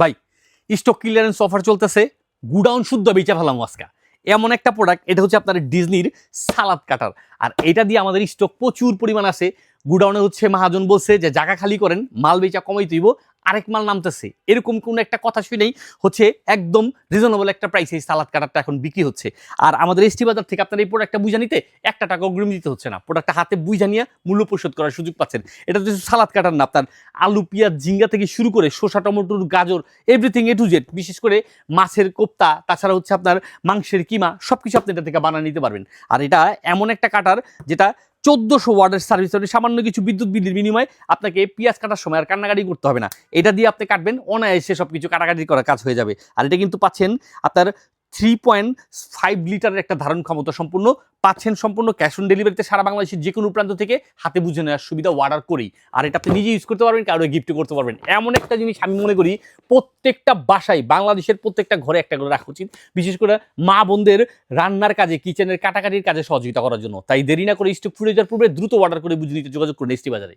ভাই stock clearance offer চলতেছে, গুডাউন শুদ্ধ বেচা ফেলাম আজকে। এমন একটা প্রোডাক্ট, এটা হচ্ছে আপনার ডিজনির সালাদ কাটার। আর এটা দিয়ে আমাদের স্টক প্রচুর পরিমাণ আছে। গুডাউনে হচ্ছে মহাজন বলছে যে জায়গা খালি করেন, মাল বেচা কমাই তুইব, আরেক মাল নামতেছে, এরকম কোন একটা কথা শুনেই হচ্ছে একদম রিজনেবল একটা প্রাইসে এই সালাদ কাটারটা এখন বিক্রি হচ্ছে। আর আমাদের এসটি বাজার থেকে আপনার এই প্রোডাক্টটা বুঝা নিতে 1 টাকা অগ্রিম দিতে হচ্ছে না, প্রোডাক্টটা হাতে বুঝা নিয়ে মূল্য পরিশোধ করার সুযোগ পাচ্ছেন। এটা তো সালাদ কাটার না, আপনার আলু পেঁয়াজ ঝিঙ্গা থেকে শুরু করে শসা টমেটোর গাজর এভরিথিং এ টু জেড, বিশেষ করে মাছের কোপ্তা, তাছাড়া হচ্ছে আপনার মাংসের কিমা, সবকিছু আপনি এটা থেকে বানিয়ে নিতে পারবেন। আর এটা এমন একটা কাটার যেটা 1400 ওয়াটের সার্ভিস, সামান্য কিছু বিদ্যুৎ বিলের বিনিময়ে আপনাকে পেঁয়াজ কাটার সময় আর কান্নাকাটি করতে হবে না। এটা দিয়ে আপনি কাটবেন, অনায়াসে সবকিছু কাটাকাটি করার কাজ হয়ে যাবে। আর এটা কিন্তু পাচ্ছেন আপনার 3.5 লিটারের একটা ধারণ ক্ষমতা সম্পূর্ণ, পাচ্ছেন সম্পূর্ণ ক্যাশ অন ডেলিভারিতে সারা বাংলাদেশের যে কোনো প্রান্ত থেকে হাতে বুঝে নেওয়ার সুবিধা অর্ডার করেই। আর এটা আপনি নিজে ইউজ করতে পারবেন, কারো গিফট করতে পারবেন। এমন একটা জিনিস আমি মনে করি প্রত্যেকটা বাসায়, বাংলাদেশের প্রত্যেকটা ঘরে একটা করে রাখা উচিত, বিশেষ করে মা বোনদের রান্নার কাজে, কিচেনের কাটাকাটির কাজে সহযোগিতা করার জন্য। তাই দেরি না করে স্টক ফুরিয়ে যাওয়ার পূর্বে দ্রুত অর্ডার করে বুঝে নিতে যোগাযোগ করুন এসটি বাজারে।